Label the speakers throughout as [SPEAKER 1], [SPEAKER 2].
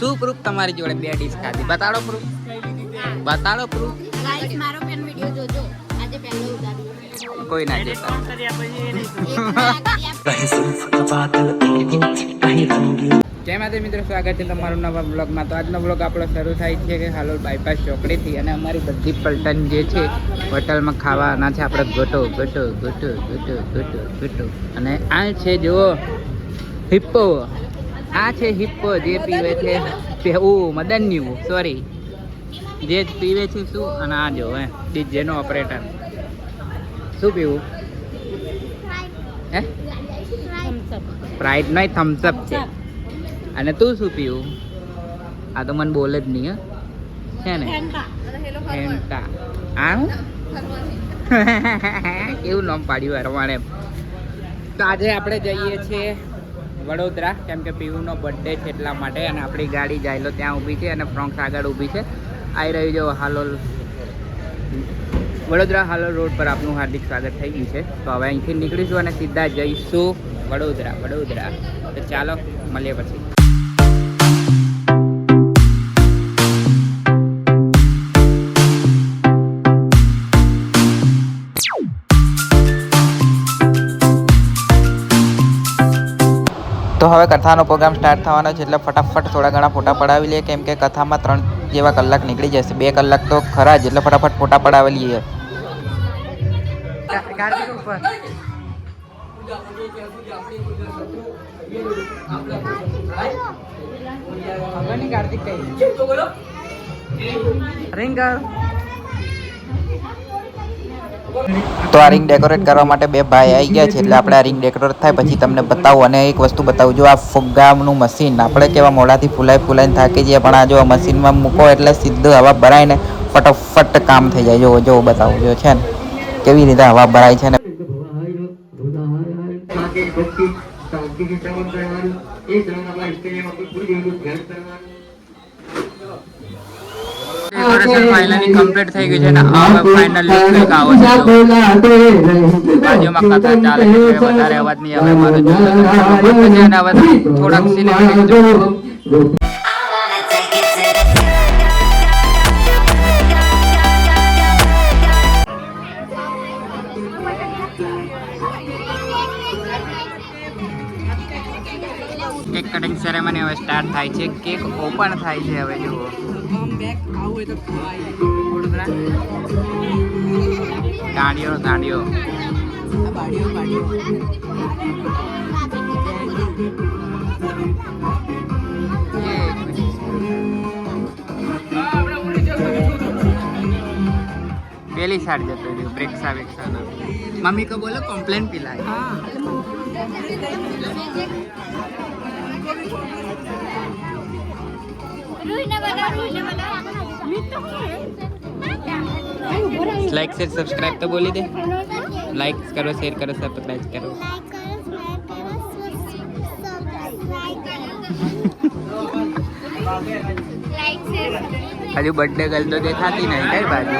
[SPEAKER 1] શું પ્રૂફ તમારી જોડે 2 ડીશ ખાધી? બતાડો પ્રૂફ, બતાડો પ્રૂફ.
[SPEAKER 2] ગાઈસ મારો પેન વિડિયો જોજો. આજે પહેલો ઉતાર્યો.
[SPEAKER 1] કોઈ ના જોતા. જય માતા મિત્રો, સ્વાગત છે તમારું નવા બ્લોગમાં. તો આજનો બ્લોગ આપણો શરૂ થાય છે કે હાલોલ બાયપાસ ચોકડીથી, અને અમારી બધી પલટન જે છે હોટલમાં ખાવાના છે આપણે ગોટો ગોટો ગોટો ગોટો ગોટો ગોટો. અને આ છે જુઓ હિપ્પો, આ છે હિપ્પો જે પીવે છે મદન્યુ, સોરી, જે પીવે છે શું. અને આ જો ડીજેનો ઓપરેટર. શું પીવું હે? સ્પ્રાઇટ નહીં, થમ્સઅપ છે. અને તું શું પીવું? આ તો મને બોલે જ નહીં છે ને. ફેન્ટા. આ કેવું નામ પાડ્યું હરવાણે. તો આજે આપણે જઈએ છીએ વડોદરા, કેમ કે પીવુનો બર્થડે છે એટલા માટે. અને આપણી ગાડી જાયલો ત્યાં ઊભી છે અને ફ્રોન્ક્સ આગળ ઊભી છે. આવી રહ્યું જો હાલોલ વડોદરા હાલોલ રોડ પર આપનું હાર્દિક સ્વાગત થઈ ગયું છે. તો હવે અહીંથી નીકળીશું અને સીધા જઈશું વડોદરા. વડોદરા તો ચાલો મળીએ પછી. તો હવે કથાનો પ્રોગ્રામ સ્ટાર્ટ થવાનો છે, એટલે ફટાફટ થોડા ઘણા ફોટા પડાવી લઈએ, કેમ કે કથામાં 3 જેવા કલાક નીકળી જશે. 2 કલાક તો ખરા જ, એટલે ફટાફટ ફોટા પડાવી લઈએ. તો આ રિંગ ડેકોરેટ કરવા માટે 2 ભાઈ આવી ગયા છે, એટલે આપણે આ રિંગ ડેકોરેટ થાય પછી તમને બતાવું. અને એક વસ્તુ બતાવું, જો આ ફુગ્ગાનું મશીન, આપણે કેવા મોઢાથી ફૂલાઈને થાકી જઈએ, પણ આ જો મશીનમાં મૂકો એટલે સીધું હવા ભરાઈને ફટાફટ કામ થઈ જાય. જો બતાવું જો છે ને કેવી રીતે હવા ભરાય છે ને. ફાઇનલી કમ્પ્લીટ થઈ ગયું છે ને. હવે ફાઇનલ લુક કંઈક આવો છે. બાજુમાં કથા ચાલે છે, વધારે અવાજ નહીં આવે મારો. જો અને હવે થોડાક સિનેમેટિક જો. કેક કટિંગ સેરેમની હવે સ્ટાર્ટ થાય છે. કેક ઓપન થાય છે હવે. જુઓ ગાડીઓ ગાડીઓ પેલી સાઈડ જતો રહ્યો. બ્રેક્સા વેક્સા ના મમ્મી को बोलो कॉम्प्लेन पिलाए. लाइक शेयर सब्सक्राइब तो बोली दे. लाइक करो, शेयर करो, सब्सक्राइब करो. हजू बर्थडे गर्ल तो देखाती नहीं कई बाजू.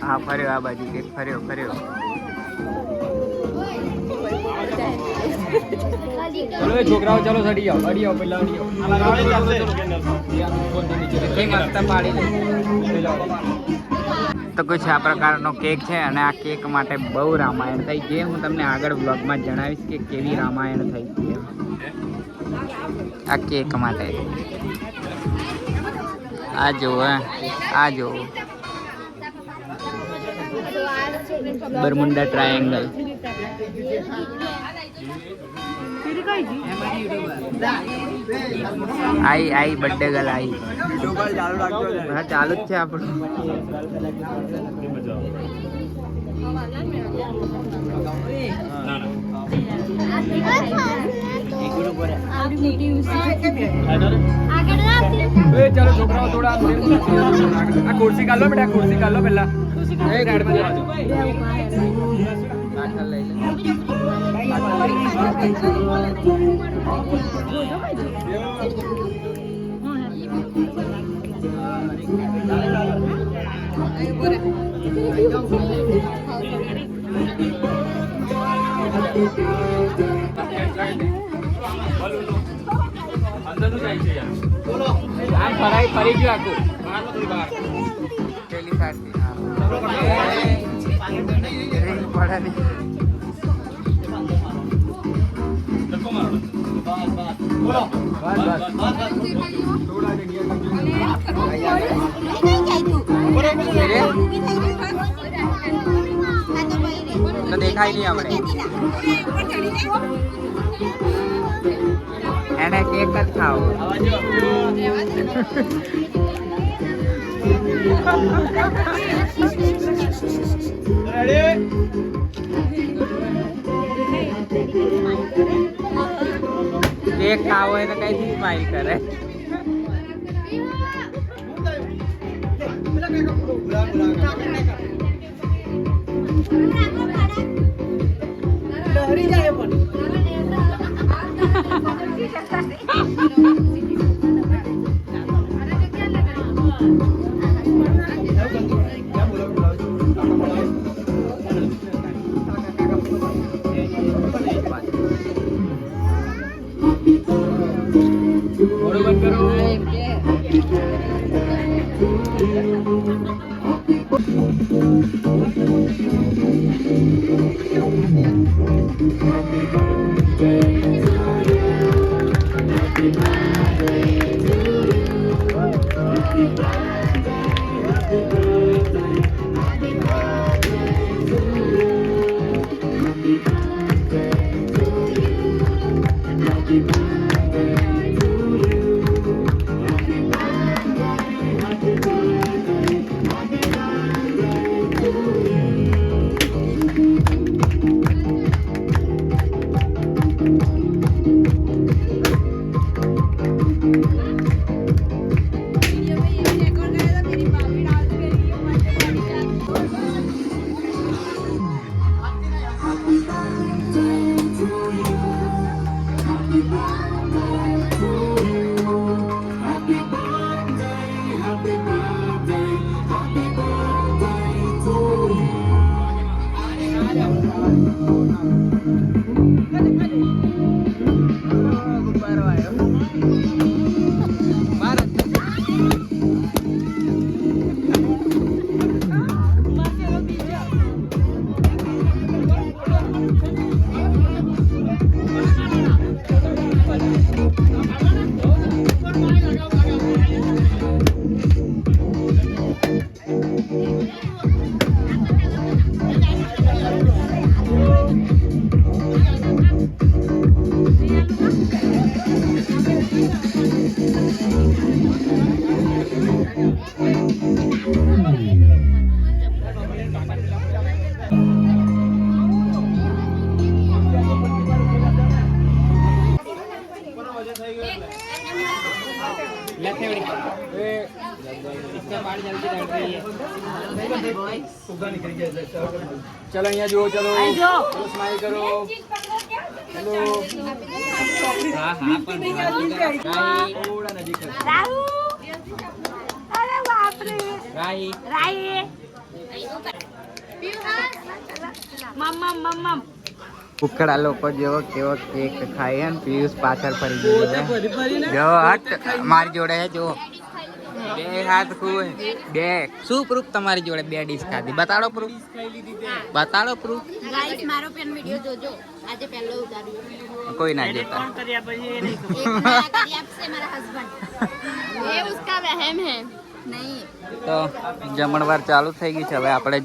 [SPEAKER 1] हाँ फर्यो आ बाजू केक फर्यो फर्यो. चलो छोकराओ चलो सड़ी आओ अड़ी आओ पहला अड़ी आओ. मस्त पाड़ी તો કુછ આ પ્રકારનો કેક છે. અને આ કેક માટે બહુ રામાયણ થઈ, જે હું તમને આગળ બ્લોગમાં જણાવીશ કે કેવી રામાયણ થઈ છે આ કેક માટે. આ જુઓ, આ જુઓ બરમુંડા ટ્રાયેંગલ. आई बर्थडे गर्ल आई. हाँ चालू જ છે આપણું. चलो छोकराओ थोड़ा कुर्सी काढ लो बेटा, कुर्सी काढ लो पहला. अंदर આમ ફરી ગયું આખું પેલી સાઈડથી. હા. ring પડે નહીં. તો દેખાય નહીં આપણે. એને કેક જ ખાવો. કેક ખાવો હોય તો કઈ સ્માઈલ કરે.
[SPEAKER 3] चलो यहाँ जो चलो चलो स्माइल करो हेलो
[SPEAKER 1] હા હા પણ
[SPEAKER 3] थोड़ा नजीक करो
[SPEAKER 1] રાહી ઉકળા લોકો જેવો કેવો કેક ખાય ને પિયુષ પાછળ ફરી ગયો જો હટ મારી જોડે હે જો બે હાથ ખુએ બે શું પ્રૂફ તમારી જોડે બે ડીશ ખાધી બતાડો પ્રૂફ
[SPEAKER 2] ગાઈસ મારો પેન વિડિયો જોજો આજે પહેલો ઉતાર્યો
[SPEAKER 1] કોઈ ના જોતા
[SPEAKER 2] एक नया करिया से मेरा हस्बैंड ये उसका वहम है नहीं
[SPEAKER 1] તો જમણવાર ચાલુ થઈ ગઈ છે હવે આપણે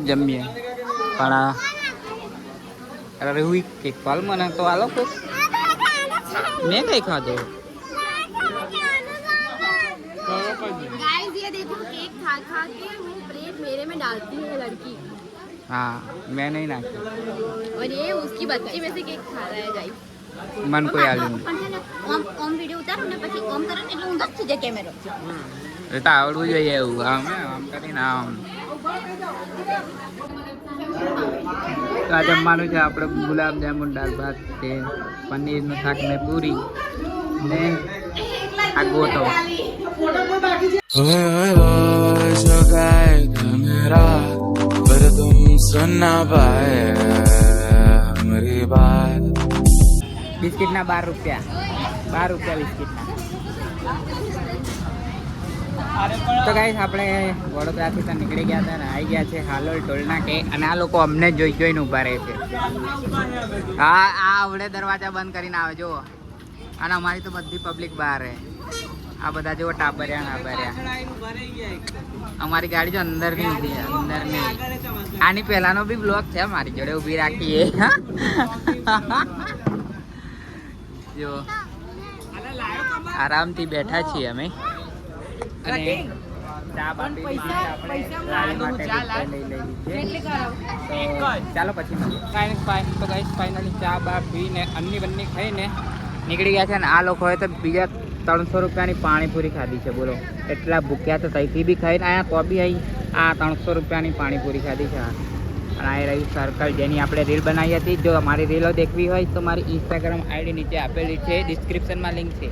[SPEAKER 1] જમીએ પણ અરે હુઈ કે ફલ મને તો આલો કુછ મેં કઈ ખાધું
[SPEAKER 2] गाइस ये देखो केक खा खा के वो प्लेट मेरे में डालती है लड़की
[SPEAKER 1] हाँ मैं नहीं नाखी
[SPEAKER 2] और ये उसकी बच्ची में से केक खा रहा है गाइस
[SPEAKER 1] मन કોઈ આલ્યું
[SPEAKER 2] ઓમ વિડિયો ઉતારો ને પછી ઓમ કરો ને એટલે ઊંધો જ થઈ જાય કેમેરો
[SPEAKER 1] એ તો આવડવું જોઈએ એવું આમ કરીને આમ તો આ જમવાનું છે આપણે ગુલાબ જામુન દાળ ભાત છે પનીરનું શાક ને પૂરી ને આ ગોટો
[SPEAKER 4] मेरा पर तुम सुन ना पाए मेरी बात
[SPEAKER 1] બિસ્કિટના 12 રૂપિયા. 12 રૂપિયા બિસ્કિટના. તો ગાઈસ આપણે વડોદરાથી તો નીકળી ગયા હતા ને આવી ગયા છે હાલોલ ટોલનાકે અને આ લોકો અમને જોઈને ઊભા રહે છે. હા આ આવડે દરવાજા બંધ કરીને આવે જો. અને અમારી તો બધી પબ્લિક બહાર હે. આ બધા જેવો ટાબર્યા ના ટાબર્યા. અમારી ગાડી જો અંદરની ઊભી છે, અંદરની. આની પહેલાનો બી બ્લોક છે મારી જોડે ઊભી રાખીએ. જો આરામથી બેઠા છીએ અમે અને ચા બાપી ચાલો પછી તો ગાઈસ ફાઇનલી ચા બા પીને અન્ની બન્ની ખાઈને નીકળી ગયા છે અને આ લોકોએ તો બીજા 300 રૂપિયાની પાણીપુરી ખાધી છે. બોલો એટલા ભૂખ્યા તો ત્યાંથી બી ખાઈને અહીંયા તો બી અહીં આ 300 રૂપિયાની પાણીપુરી ખાધી છે. અને આ રહ્યું સર્કલ જેની આપણે રીલ બનાવી હતી. જો અમારી રીલો દેખવી હોય તો મારી ઇન્સ્ટાગ્રામ આઈડી નીચે આપેલી છે, ડિસ્ક્રિપ્શનમાં લિંક છે,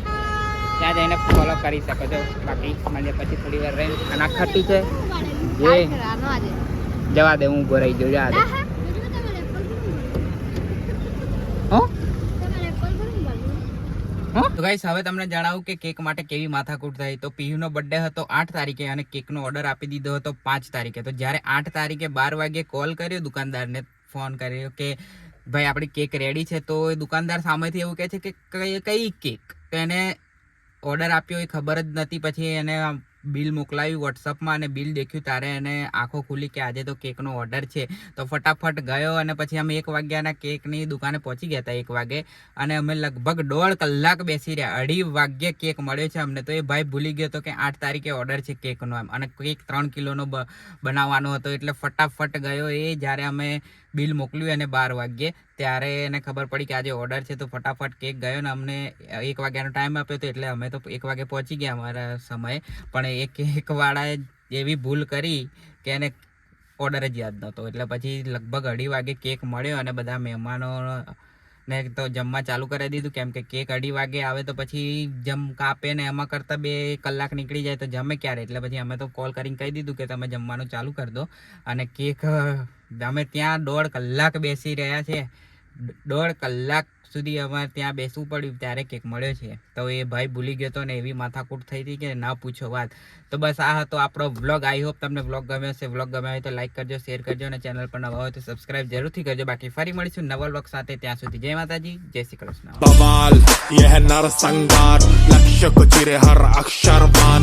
[SPEAKER 1] ત્યાં જઈને ફોલો કરી શકો છો. બાકી મળીએ પછી થોડી વાર રહીને. અને આ ખટ્ટી છે જે જવા દે હું ઊભો રહી જાઉં. જવા દે તો ગાઈસ હવે તમને જણાવું કે કેક માટે કેવી માથાકૂટ થઈ. તો પીયુનો બર્થડે હતો 8 તારીખે અને કેકનો ઓર્ડર આપી દીધો હતો 5 તારીખે. તો જ્યારે 8 તારીખે 12 વાગે કોલ કર્યો દુકાનદારને, ફોન કર્યો કે ભાઈ આપણી કેક રેડી છે. તો એ દુકાનદાર સામેથી એવું કહે છે કે કઈ કેક. તો એને ઓર્ડર આપ્યો એ ખબર જ નથી. પછી એને બિલ મોકલાવ્યું વોટ્સઅપમાં અને બિલ દેખ્યું ત્યારે એને આંખો ખુલી કે આજે તો કેકનો ઓર્ડર છે. તો ફટાફટ ગયો અને પછી અમે 1 વાગ્યાના કેકની દુકાને પહોંચી ગયા હતા 1 વાગે અને અમે લગભગ 1.5 કલાક બેસી રહ્યા. 2:30 વાગ્યે કેક મળ્યો છે અમને. તો એ ભાઈ ભૂલી ગયો હતો કે 8 તારીખે ઓર્ડર છે કેકનો એમ, અને કેક 3 કિલોનો બનાવવાનો હતો. એટલે ફટાફટ ગયો એ. જ્યારે અમે બિલ મોકલ્યું અને 12 વાગ્યે ત્યારે એને ખબર પડી કે આજે ઓર્ડર છે. તો ફટાફટ કેક ગયો ને અમને 1 વાગ્યાનો ટાઈમ આપ્યો હતો એટલે અમે તો 1 વાગે પહોંચી ગયા અમારા સમયે. પણ એ કેકવાળાએ એવી ભૂલ કરી કે એને ઓર્ડર જ યાદ નહોતો. એટલે પછી લગભગ 2:30 વાગે કેક મળ્યો અને બધા મહેમાનો ને તો જમવા ચાલુ કરી દીધું. કેમ કે કેક 2:30 વાગે આવે તો પછી કાપે ને એમાં કરતાં 2 કલાક નીકળી જાય તો જમે ક્યારે. એટલે પછી અમે તો કોલ કરીને કહી દીધું કે તમે જમવાનું ચાલુ કરી દો. અને કેક અમે ત્યાં 1.5 કલાક બેસી રહ્યા છે. 1.5 કલાક સુધી અમારે ત્યાં બેસવું પડ્યું ત્યારે કેક મળ્યો છે. તો એ ભાઈ ભૂલી ગયો હતો ને એવી માથાકૂટ થઈ હતી કે ના પૂછો વાત. તો બસ આ હતો આપણો વ્લોગ. આઈ હોપ તમને વ્લોગ ગમ્યો હશે. વ્લોગ ગમ્યો હોય તો લાઈક કરજો, શેર કરજો અને ચેનલ પર નવા હોય તો સબસ્ક્રાઇબ જરૂરથી કરજો. બાકી ફરી મળીશું નવા વ્લોગ સાથે. ત્યાં સુધી જય માતાજી, જય શ્રી કૃષ્ણ.
[SPEAKER 4] बवाल यह नरसंहार लक्ष्य को चिरे हर अक्षर